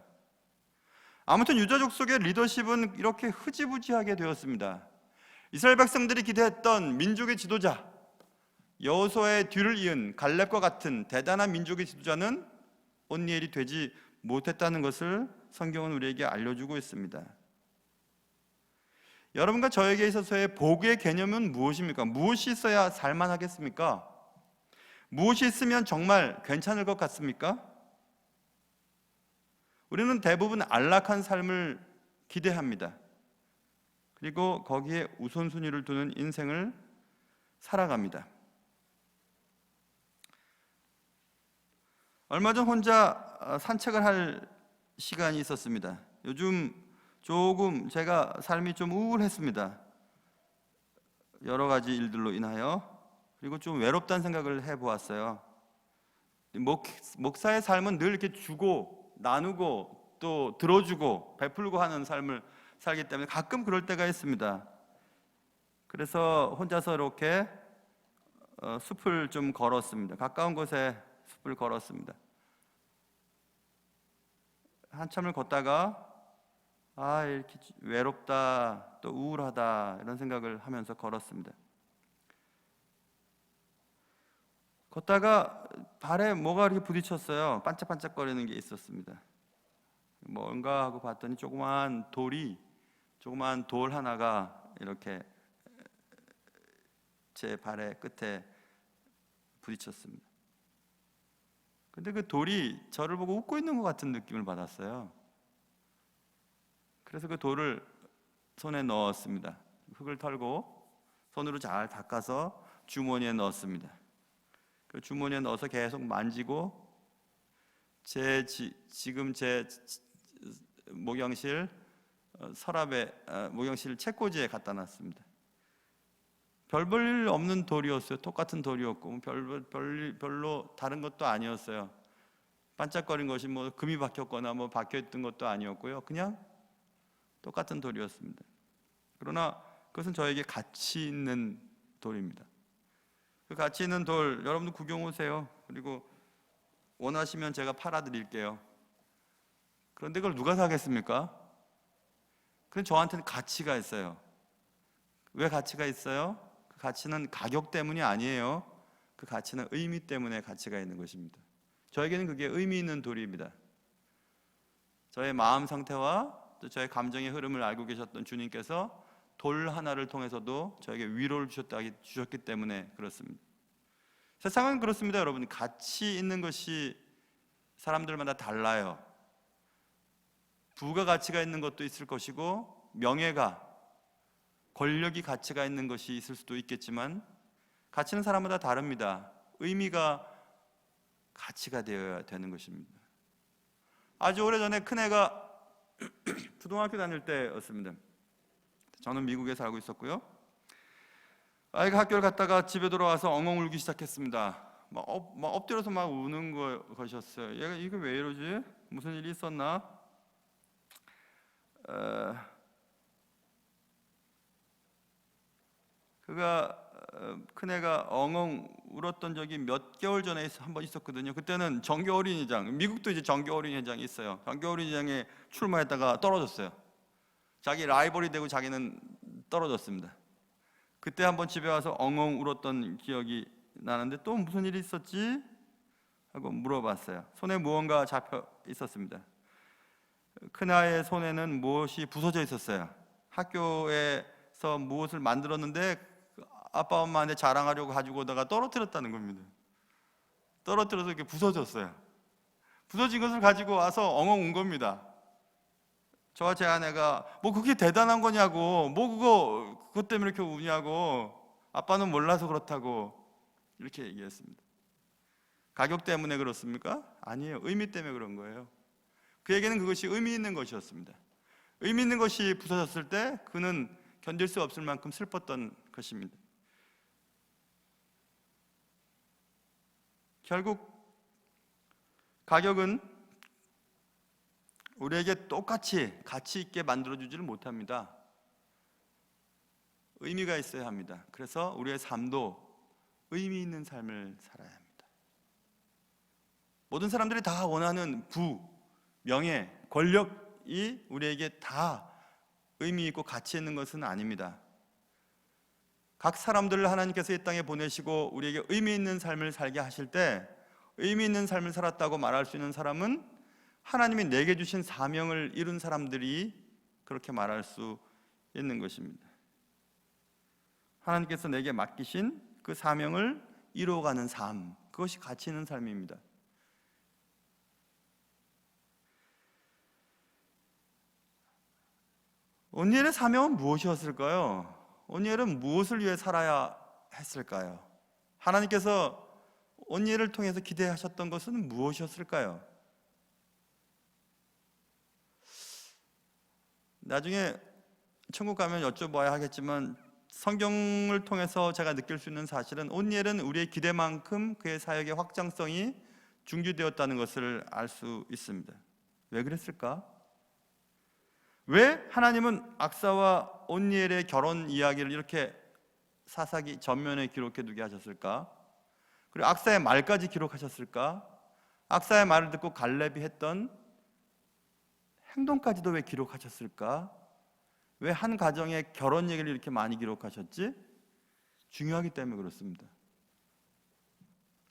아무튼 유다 족속의 리더십은 이렇게 흐지부지하게 되었습니다. 이스라엘 백성들이 기대했던 민족의 지도자, 여호수아의 뒤를 이은 갈렙과 같은 대단한 민족의 지도자는 온니엘이 되지 못했다는 것을 성경은 우리에게 알려주고 있습니다. 여러분과 저에게 있어서의 복의 개념은 무엇입니까? 무엇이 있어야 살만하겠습니까? 무엇이 있으면 정말 괜찮을 것 같습니까? 우리는 대부분 안락한 삶을 기대합니다. 그리고 거기에 우선순위를 두는 인생을 살아갑니다. 얼마 전 혼자 산책을 할 시간이 있었습니다. 요즘 조금 제가 삶이 좀 우울했습니다. 여러 가지 일들로 인하여. 그리고 좀 외롭다는 생각을 해보았어요. 목사의 삶은 늘 이렇게 주고 나누고 또 들어주고 베풀고 하는 삶을 살기 때문에 가끔 그럴 때가 있습니다. 그래서 혼자서 이렇게 숲을 좀 걸었습니다. 가까운 곳에 숲을 걸었습니다. 한참을 걷다가 이렇게 외롭다 또 우울하다 이런 생각을 하면서 걸었습니다. 걷다가 발에 뭐가 이렇게 부딪혔어요. 반짝반짝거리는 게 있었습니다. 뭔가 하고 봤더니 조그만 돌 하나가 이렇게 제 발의 끝에 부딪혔습니다. 근데 그 돌이 저를 보고 웃고 있는 것 같은 느낌을 받았어요. 그래서 그 돌을 손에 넣었습니다. 흙을 털고 손으로 잘 닦아서 주머니에 넣었습니다. 그 주머니에 넣어서 계속 만지고 지금 제 목욕실 서랍에 목욕실 책꽂이에 갖다 놨습니다. 별 볼 일 없는 돌이었어요. 똑같은 돌이었고 별로 다른 것도 아니었어요. 반짝거린 것이 뭐 금이 박혔거나 뭐 박혀있던 것도 아니었고요. 그냥 똑같은 돌이었습니다. 그러나 그것은 저에게 가치 있는 돌입니다. 그 가치 있는 돌 여러분도 구경 오세요. 그리고 원하시면 제가 팔아드릴게요. 그런데 그걸 누가 사겠습니까? 그건 저한테는 가치가 있어요. 왜 가치가 있어요? 그 가치는 가격 때문이 아니에요. 그 가치는 의미 때문에 가치가 있는 것입니다. 저에게는 그게 의미 있는 돌입니다. 저의 마음 상태와 또 저의 감정의 흐름을 알고 계셨던 주님께서 돌 하나를 통해서도 저에게 위로를 주셨기 때문에 그렇습니다. 세상은 그렇습니다, 여러분. 가치 있는 것이 사람들마다 달라요. 부가 가치가 있는 것도 있을 것이고 명예가, 권력이 가치가 있는 것이 있을 수도 있겠지만 가치는 사람마다 다릅니다. 의미가 가치가 되어야 되는 것입니다. 아주 오래전에 큰애가 초등학교 다닐 때였습니다. 저는 미국에 살고 있었고요. 아이가 학교를 갔다가 집에 돌아와서 엉엉 울기 시작했습니다. 막 엎드려서 막 우는 것이었어요. 얘가 이게 왜 이러지? 무슨 일이 있었나? 큰애가 엉엉 울었던 적이 몇 개월 전에 한 번 있었거든요. 그때는 정교 어린이장, 미국도 이제 정교 어린이장이 있어요. 정교 어린이장에 출마했다가 떨어졌어요. 자기 라이벌이 되고 자기는 떨어졌습니다. 그때 한번 집에 와서 엉엉 울었던 기억이 나는데 또 무슨 일이 있었지? 하고 물어봤어요. 손에 무언가 잡혀 있었습니다. 큰아이의 손에는 무엇이 부서져 있었어요. 학교에서 무엇을 만들었는데 아빠 엄마한테 자랑하려고 가지고 오다가 떨어뜨렸다는 겁니다. 떨어뜨려서 이렇게 부서졌어요. 부서진 것을 가지고 와서 엉엉 운 겁니다. 저와 제 아내가 뭐 그게 대단한 거냐고, 뭐 그것 때문에 이렇게 우냐고, 아빠는 몰라서 그렇다고 이렇게 얘기했습니다. 가격 때문에 그렇습니까? 아니에요. 의미 때문에 그런 거예요. 그에게는 그것이 의미 있는 것이었습니다. 의미 있는 것이 부서졌을 때 그는 견딜 수 없을 만큼 슬펐던 것입니다. 결국 가격은 우리에게 똑같이 가치 있게 만들어주지를 못합니다. 의미가 있어야 합니다. 그래서 우리의 삶도 의미 있는 삶을 살아야 합니다. 모든 사람들이 다 원하는 부, 명예, 권력이 우리에게 다 의미 있고 가치 있는 것은 아닙니다. 각 사람들을 하나님께서 이 땅에 보내시고 우리에게 의미 있는 삶을 살게 하실 때 의미 있는 삶을 살았다고 말할 수 있는 사람은 하나님이 내게 주신 사명을 이룬 사람들이 그렇게 말할 수 있는 것입니다. 하나님께서 내게 맡기신 그 사명을 이루어가는 삶, 그것이 가치 있는 삶입니다. 온니엘의 사명은 무엇이었을까요? 온니엘은 무엇을 위해 살아야 했을까요? 하나님께서 온니엘을 통해서 기대하셨던 것은 무엇이었을까요? 나중에 천국 가면 여쭤봐야 하겠지만 성경을 통해서 제가 느낄 수 있는 사실은 온니엘은 우리의 기대만큼 그의 사역의 확장성이 중지되었다는 것을 알 수 있습니다. 왜 그랬을까? 왜 하나님은 악사와 온니엘의 결혼 이야기를 이렇게 사사기 전면에 기록해 두게 하셨을까? 그리고 악사의 말까지 기록하셨을까? 악사의 말을 듣고 갈렙이 했던 행동까지도 왜 기록하셨을까? 왜 한 가정의 결혼 얘기를 이렇게 많이 기록하셨지? 중요하기 때문에 그렇습니다.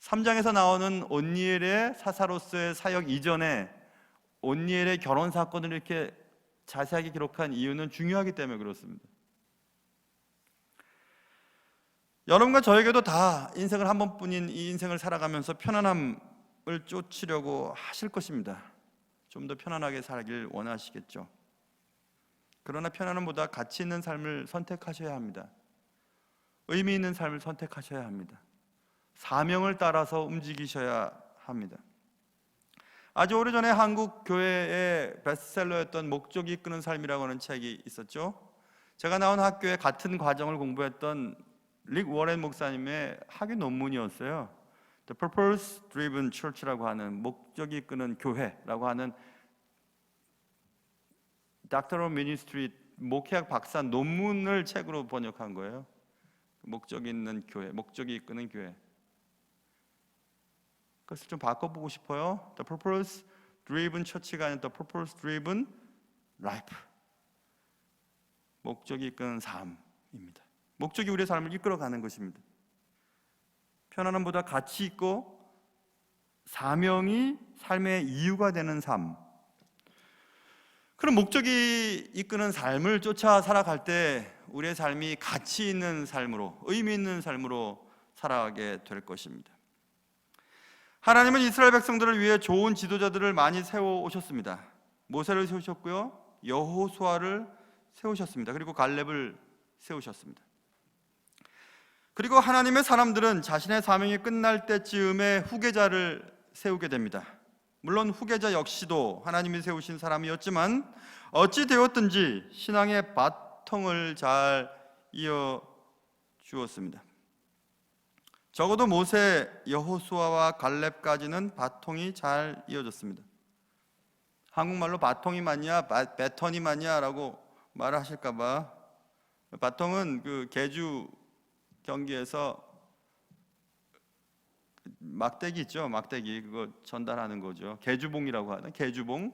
3장에서 나오는 온니엘의 사사로서의 사역 이전에 온니엘의 결혼 사건을 이렇게 자세하게 기록한 이유는 중요하기 때문에 그렇습니다. 여러분과 저에게도 다 인생을 한 번뿐인 이 인생을 살아가면서 편안함을 쫓으려고 하실 것입니다. 좀 더 편안하게 살길 원하시겠죠. 그러나 편안함보다 가치 있는 삶을 선택하셔야 합니다. 의미 있는 삶을 선택하셔야 합니다. 사명을 따라서 움직이셔야 합니다. 아주 오래전에 한국 교회의 베스트셀러였던 목적이 이끄는 삶이라고 하는 책이 있었죠. 제가 나온 학교에 같은 과정을 공부했던 릭 워렌 목사님의 학위 논문이었어요. The Purpose Driven Church라고 하는 목적이 이끄는 교회라고 하는 Doctoral Ministry 목회학 박사 논문을 책으로 번역한 거예요. 목적이 있는 교회, 목적이 이끄는 교회. 그것을 좀 바꿔보고 싶어요. The Purpose Driven Church가 아니라 The Purpose Driven Life. 목적이 이끄는 삶입니다. 목적이 우리의 삶을 이끌어가는 것입니다. 편안함보다 가치 있고 사명이 삶의 이유가 되는 삶. 그런 목적이 이끄는 삶을 쫓아 살아갈 때 우리의 삶이 가치 있는 삶으로, 의미 있는 삶으로 살아가게 될 것입니다. 하나님은 이스라엘 백성들을 위해 좋은 지도자들을 많이 세워 오셨습니다. 모세를 세우셨고요, 여호수아를 세우셨습니다. 그리고 갈렙을 세우셨습니다. 그리고 하나님의 사람들은 자신의 사명이 끝날 때쯤에 후계자를 세우게 됩니다. 물론 후계자 역시도 하나님이 세우신 사람이었지만 어찌 되었든지 신앙의 바통을 잘 이어 주었습니다. 적어도 모세, 여호수아와 갈렙까지는 바통이 잘 이어졌습니다. 한국말로 바통이 맞냐, 배턴이 맞냐라고 말을 하실까봐, 바통은 그 계주 경기에서 막대기 있죠, 막대기, 그거 전달하는 거죠. 계주봉이라고 하는, 계주봉.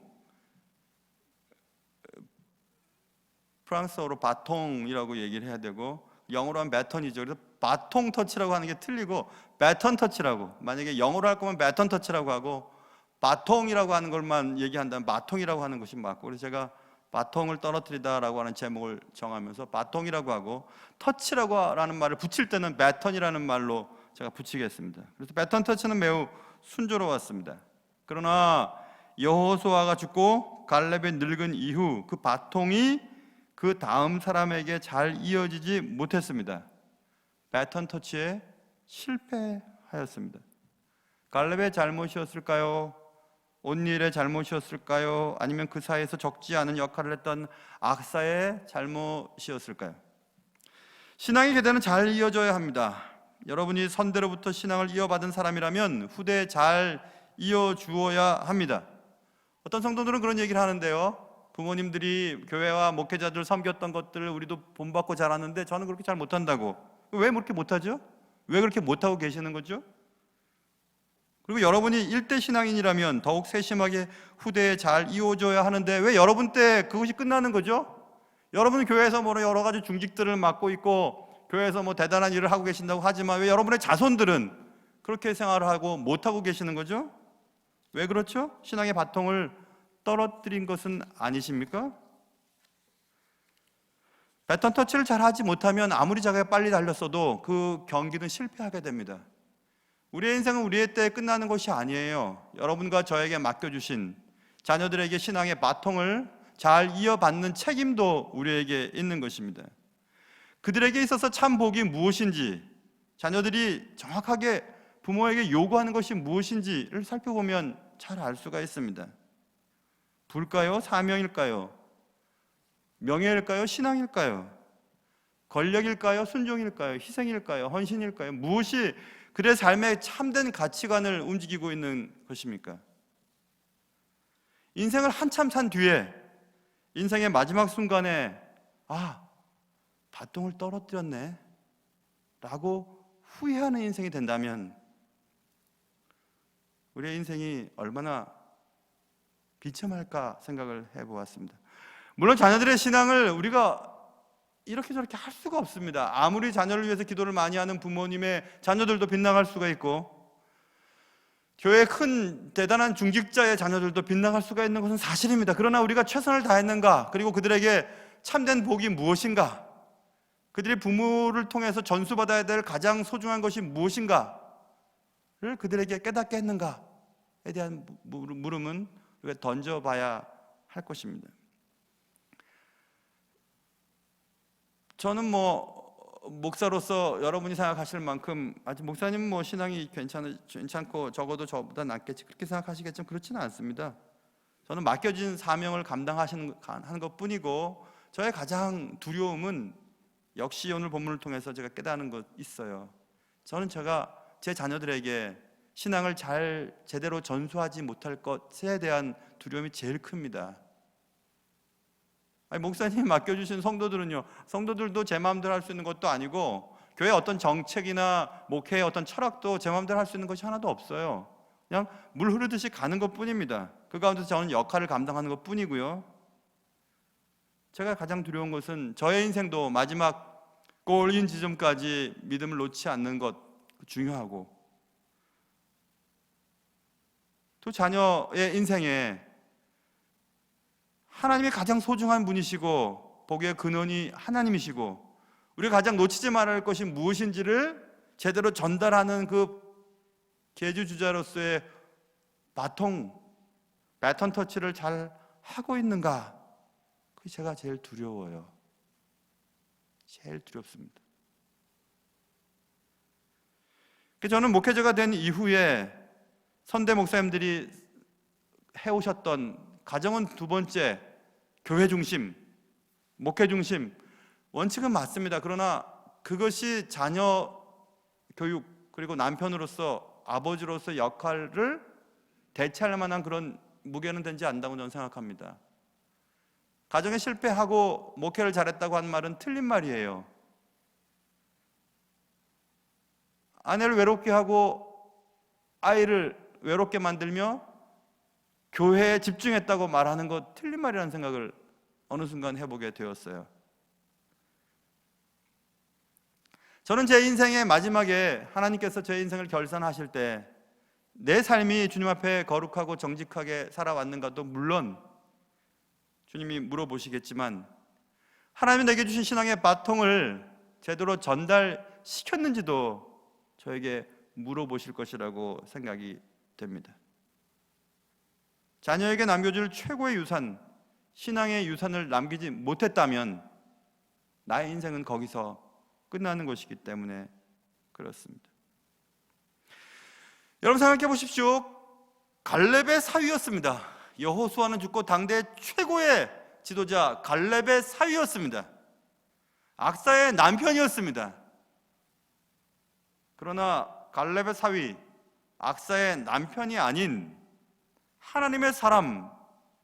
프랑스어로 바통이라고 얘기를 해야 되고, 영어로 하면 배턴이죠. 그래서 바통 터치라고 하는 게 틀리고 배턴 터치라고, 만약에 영어로 할 거면 배턴 터치라고 하고 바통이라고 하는 것만 얘기한다면 바통이라고 하는 것이 맞고, 그래서 제가 바통을 떨어뜨리다라고 하는 제목을 정하면서 바통이라고 하고, 터치라고 하는 말을 붙일 때는 배턴이라는 말로 제가 붙이겠습니다. 그래서 배턴 터치는 매우 순조로웠습니다. 그러나 여호수아가 죽고 갈렙이 늙은 이후 그 바통이 그 다음 사람에게 잘 이어지지 못했습니다. 배턴 터치에 실패하였습니다. 갈렙의 잘못이었을까요? 온니엘의 잘못이었을까요? 아니면 그 사이에서 적지 않은 역할을 했던 악사의 잘못이었을까요? 신앙의 계대는 잘 이어져야 합니다. 여러분이 선대로부터 신앙을 이어받은 사람이라면 후대에 잘 이어주어야 합니다. 어떤 성도들은 그런 얘기를 하는데요, 부모님들이 교회와 목회자들 섬겼던 것들을 우리도 본받고 자랐는데 저는 그렇게 잘 못한다고. 왜 그렇게 못하죠? 왜 그렇게 못하고 계시는 거죠? 그리고 여러분이 일대 신앙인이라면 더욱 세심하게 후대에 잘 이어줘야 하는데 왜 여러분 때 그것이 끝나는 거죠? 여러분은 교회에서 뭐 여러 가지 중직들을 맡고 있고 교회에서 뭐 대단한 일을 하고 계신다고 하지만 왜 여러분의 자손들은 그렇게 생활을 하고 못하고 계시는 거죠? 왜 그렇죠? 신앙의 바통을 떨어뜨린 것은 아니십니까? 배턴 터치를 잘 하지 못하면 아무리 자기가 빨리 달렸어도 그 경기는 실패하게 됩니다. 우리의 인생은 우리의 때에 끝나는 것이 아니에요. 여러분과 저에게 맡겨주신 자녀들에게 신앙의 바통을 잘 이어받는 책임도 우리에게 있는 것입니다. 그들에게 있어서 참 복이 무엇인지, 자녀들이 정확하게 부모에게 요구하는 것이 무엇인지를 살펴보면 잘 알 수가 있습니다. 부일까요? 사명일까요? 명예일까요? 신앙일까요? 권력일까요? 순종일까요? 희생일까요? 헌신일까요? 무엇이 그들의 삶의 참된 가치관을 움직이고 있는 것입니까? 인생을 한참 산 뒤에 인생의 마지막 순간에 바통을 떨어뜨렸네 라고 후회하는 인생이 된다면 우리의 인생이 얼마나 비참할까 생각을 해보았습니다. 물론 자녀들의 신앙을 우리가 이렇게 저렇게 할 수가 없습니다. 아무리 자녀를 위해서 기도를 많이 하는 부모님의 자녀들도 빗나갈 수가 있고 교회의 큰 대단한 중직자의 자녀들도 빗나갈 수가 있는 것은 사실입니다. 그러나 우리가 최선을 다했는가, 그리고 그들에게 참된 복이 무엇인가, 그들이 부모를 통해서 전수받아야 될 가장 소중한 것이 무엇인가를 그들에게 깨닫게 했는가에 대한 물음은 우리가 던져봐야 할 것입니다. 저는 목사로서 여러분이 생각하실 만큼 아직 목사님은 신앙이 괜찮고 적어도 저보다 낫겠지 그렇게 생각하시겠지만 그렇지는 않습니다. 저는 맡겨진 사명을 감당하는 것뿐이고 저의 가장 두려움은 역시 오늘 본문을 통해서 제가 깨닫는 것 있어요. 저는 제 자녀들에게 신앙을 제대로 전수하지 못할 것에 대한 두려움이 제일 큽니다. 목사님이 맡겨주신 성도들은요, 성도들도 제 마음대로 할 수 있는 것도 아니고 교회 어떤 정책이나 목회의 어떤 철학도 제 마음대로 할 수 있는 것이 하나도 없어요. 그냥 물 흐르듯이 가는 것뿐입니다. 그 가운데서 저는 역할을 감당하는 것뿐이고요. 제가 가장 두려운 것은 저의 인생도 마지막 골인 지점까지 믿음을 놓지 않는 것 중요하고, 또 자녀의 인생에 하나님이 가장 소중한 분이시고 복의 근원이 하나님이시고 우리가 가장 놓치지 말아야 할 것이 무엇인지를 제대로 전달하는 그 계주주자로서의 배턴 터치를 잘 하고 있는가? 그게 제가 제일 두려워요. 제일 두렵습니다. 저는 목회자가 된 이후에 선대 목사님들이 해오셨던 가정은 두 번째, 교회 중심, 목회 중심, 원칙은 맞습니다. 그러나 그것이 자녀 교육 그리고 남편으로서 아버지로서 역할을 대체할 만한 그런 무게는 되지 않는다고 저는 생각합니다. 가정에 실패하고 목회를 잘했다고 한 말은 틀린 말이에요. 아내를 외롭게 하고 아이를 외롭게 만들며 교회에 집중했다고 말하는 것 틀린 말이라는 생각을 어느 순간 해보게 되었어요. 저는 제 인생의 마지막에 하나님께서 제 인생을 결산하실 때 내 삶이 주님 앞에 거룩하고 정직하게 살아왔는가도 물론 주님이 물어보시겠지만 하나님이 내게 주신 신앙의 바통을 제대로 전달시켰는지도 저에게 물어보실 것이라고 생각이 됩니다. 자녀에게 남겨줄 최고의 유산, 신앙의 유산을 남기지 못했다면 나의 인생은 거기서 끝나는 것이기 때문에 그렇습니다. 여러분 생각해 보십시오. 갈렙의 사위였습니다. 여호수아는 죽고 당대 최고의 지도자 갈렙의 사위였습니다. 악사의 남편이었습니다. 그러나 갈렙의 사위, 악사의 남편이 아닌 하나님의 사람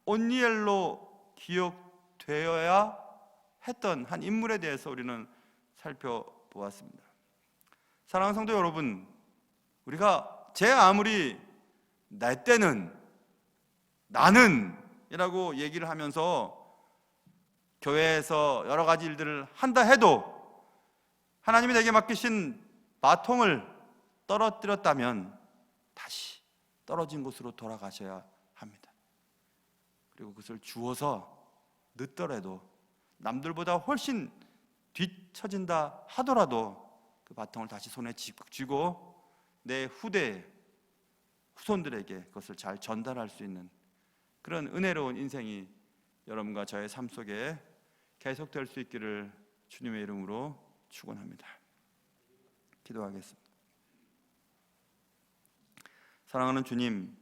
온니엘로 기억되어야 했던 한 인물에 대해서 우리는 살펴보았습니다. 사랑하는 성도 여러분, 우리가 제 아무리 내 때는 나는 이라고 얘기를 하면서 교회에서 여러 가지 일들을 한다 해도 하나님이 내게 맡기신 바통을 떨어뜨렸다면 다시 떨어진 곳으로 돌아가셔야 합니다. 그리고 그것을 주워서 늦더라도 남들보다 훨씬 뒤처진다 하더라도 그 바통을 다시 손에 쥐고 내 후손들에게 그것을 잘 전달할 수 있는 그런 은혜로운 인생이 여러분과 저의 삶 속에 계속될 수 있기를 주님의 이름으로 축원합니다. 기도하겠습니다. 사랑하는 주님,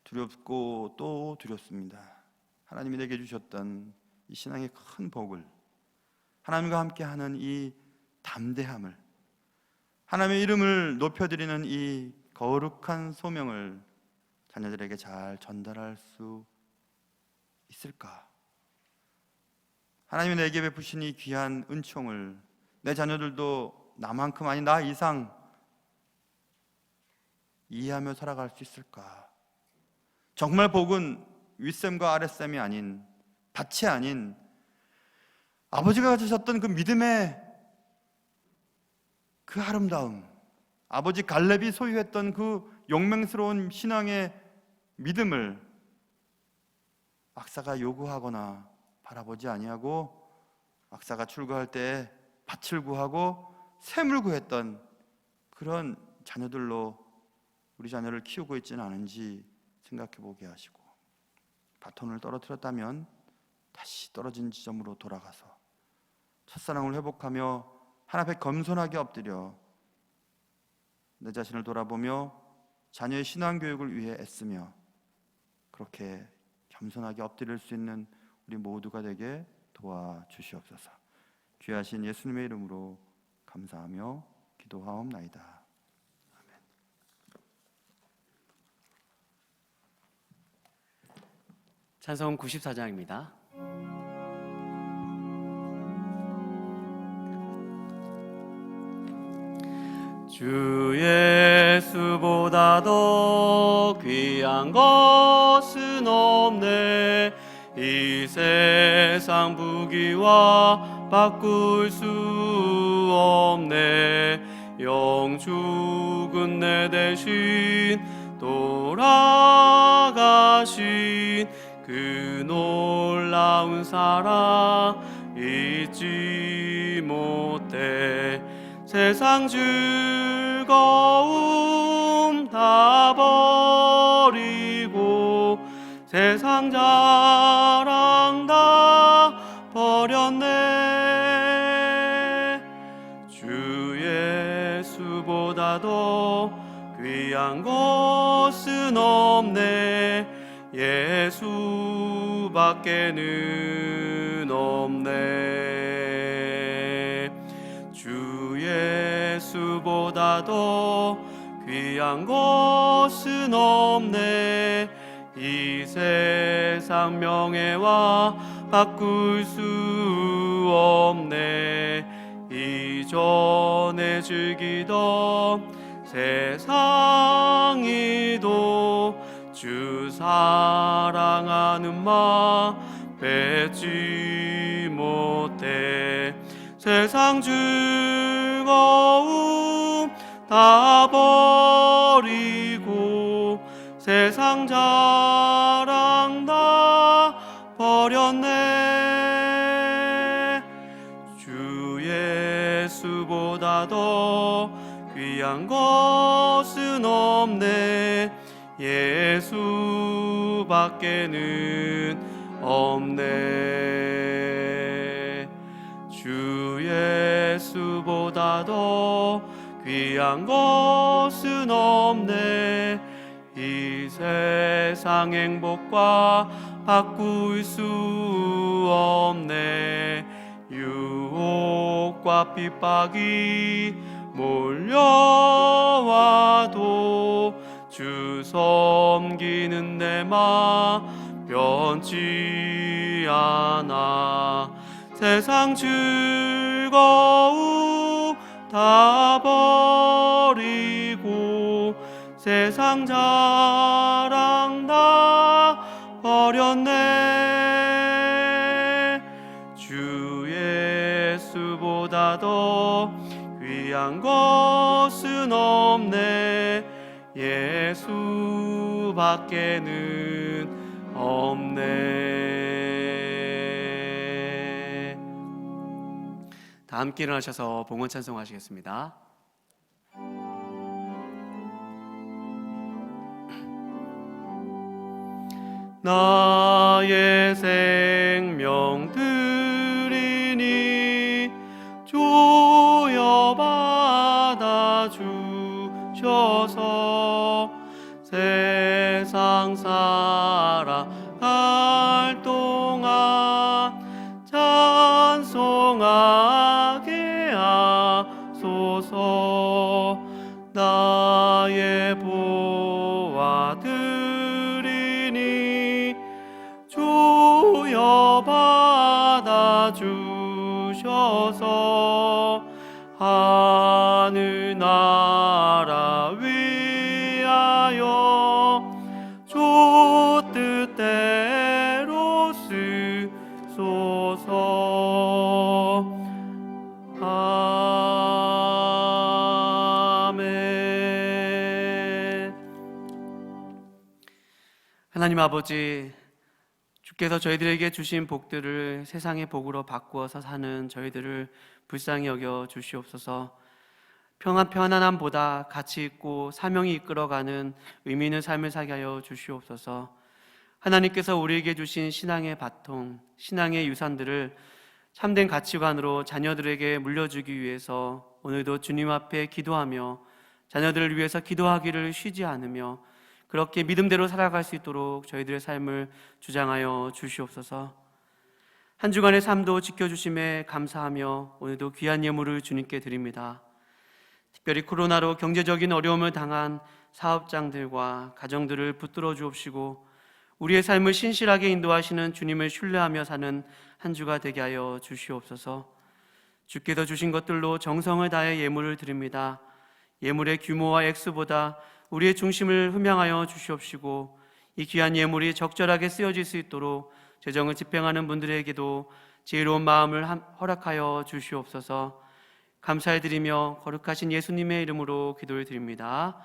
두렵고 또 두렵습니다. 하나님이 내게 주셨던 이 신앙의 큰 복을, 하나님과 함께하는 이 담대함을, 하나님의 이름을 높여드리는 이 거룩한 소명을 자녀들에게 잘 전달할 수 있을까? 하나님이 내게 베푸신 이 귀한 은총을 내 자녀들도 나만큼 아니 나 이상 이해하며 살아갈 수 있을까? 정말 복은 윗셈과 아랫셈이 아닌, 밭이 아닌 아버지가 가지셨던 그 믿음의 그 아름다움, 아버지 갈렙이 소유했던 그 용맹스러운 신앙의 믿음을 악사가 요구하거나 바라보지 아니하고 악사가 출구할 때 밭을 구하고 샘을 구했던 그런 자녀들로 우리 자녀를 키우고 있지는 않은지 생각해 보게 하시고, 바톤을 떨어뜨렸다면 다시 떨어진 지점으로 돌아가서 첫사랑을 회복하며 하나님 앞에 겸손하게 엎드려 내 자신을 돌아보며 자녀의 신앙교육을 위해 애쓰며 그렇게 겸손하게 엎드릴 수 있는 우리 모두가 되게 도와주시옵소서. 귀하신 예수님의 이름으로 감사하며 기도하옵나이다. 아멘. 찬송 94장입니다. 주 예수보다 더 귀한 것은 없네. 이 세상 부귀와 바꿀 수 없네. 영 죽은 내 대신 돌아가신 그 놀라운 사랑 잊지 못해. 세상 즐거움 다 버리고 세상 자랑 다 버렸네. 주 예수보다도 귀한 것은 없네. 예수밖에는 없네. 주 예수보다도 귀한 것은 없네. 이 세상 명예와 바꿀 수 없네. 이전에 즐기던 세상이도 주 사랑하는 마음 뺏지 못해. 세상 즐거움 다 버리고 세상 자랑 다 버렸네. 주 예수보다도 귀한 것은 없네. 예수밖에는 없네. 주 예수보다도 귀한 것은 없네. 이 세상 행복과 바꿀 수 없네. 유혹과 핍박이 몰려와도 주 섬기는 내 맘 변치 않아. 세상 즐거움 다 버리고 세상 자랑 다 버렸네. 주 예수보다도 귀한 것은 없네. 예수밖에는 없네. 다 함께 일어나셔서 봉헌 찬송하시겠습니다. 나의 생명 드리니 조여 받아주셔서 세상 살아갈 동안 찬송하게 하소서. 나의 보아 드리니 조여 받아주셔서 하늘 나라 위하여 주 뜻대로 쓰소서. 아멘. 하나님 아버지, 주께서 저희들에게 주신 복들을 세상의 복으로 바꾸어서 사는 저희들을 불쌍히 여겨 주시옵소서. 편안함보다 가치 있고 사명이 이끌어가는 의미 있는 삶을 살게 하여 주시옵소서. 하나님께서 우리에게 주신 신앙의 바통, 신앙의 유산들을 참된 가치관으로 자녀들에게 물려주기 위해서 오늘도 주님 앞에 기도하며 자녀들을 위해서 기도하기를 쉬지 않으며 그렇게 믿음대로 살아갈 수 있도록 저희들의 삶을 주장하여 주시옵소서. 한 주간의 삶도 지켜주심에 감사하며 오늘도 귀한 예물을 주님께 드립니다. 특별히 코로나로 경제적인 어려움을 당한 사업장들과 가정들을 붙들어 주옵시고 우리의 삶을 신실하게 인도하시는 주님을 신뢰하며 사는 한 주가 되게 하여 주시옵소서. 주께서 주신 것들로 정성을 다해 예물을 드립니다. 예물의 규모와 액수보다 우리의 중심을 흠양하여 주시옵시고 이 귀한 예물이 적절하게 쓰여질 수 있도록 재정을 집행하는 분들에게도 지혜로운 마음을 허락하여 주시옵소서. 감사해드리며 거룩하신 예수님의 이름으로 기도를 드립니다.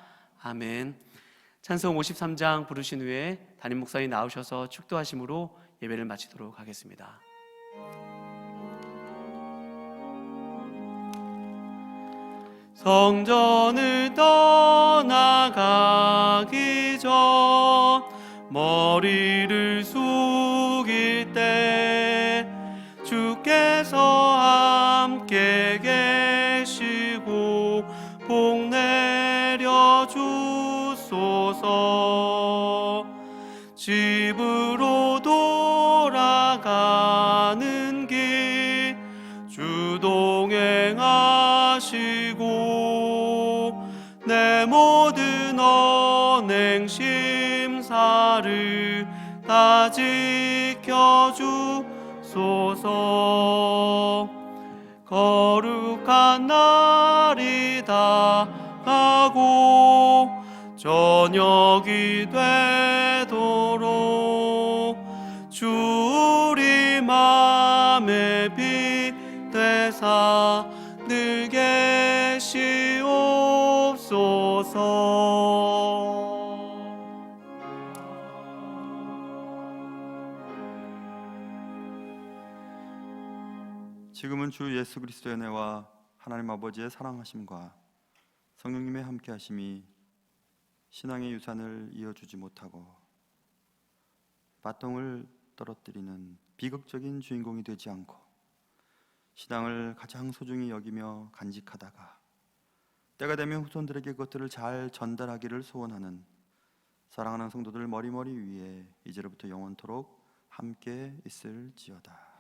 아멘. 찬송 53장 부르신 후에 담임 목사님 나오셔서 축도하심으로 예배를 마치도록 하겠습니다. 성전을 떠나가기 전 머리를 숙일 때 주께서 함께 계시고 복 내려 주소서. 집으로 돌아가는 길 주 동행하시고 내 모든 언행 심사를 다 지켜주소서. 거룩한 날이 다가고 저녁이 되도록 주 우리 맘에 빛 되사 늘 계시옵소서. 지금은 주 예수 그리스도의 은혜와 하나님 아버지의 사랑하심과 성령님의 함께하심이 신앙의 유산을 이어주지 못하고 바통을 떨어뜨리는 비극적인 주인공이 되지 않고 신앙을 가장 소중히 여기며 간직하다가 때가 되면 후손들에게 그것들을 잘 전달하기를 소원하는 사랑하는 성도들 머리머리 위에 이제로부터 영원토록 함께 있을지어다.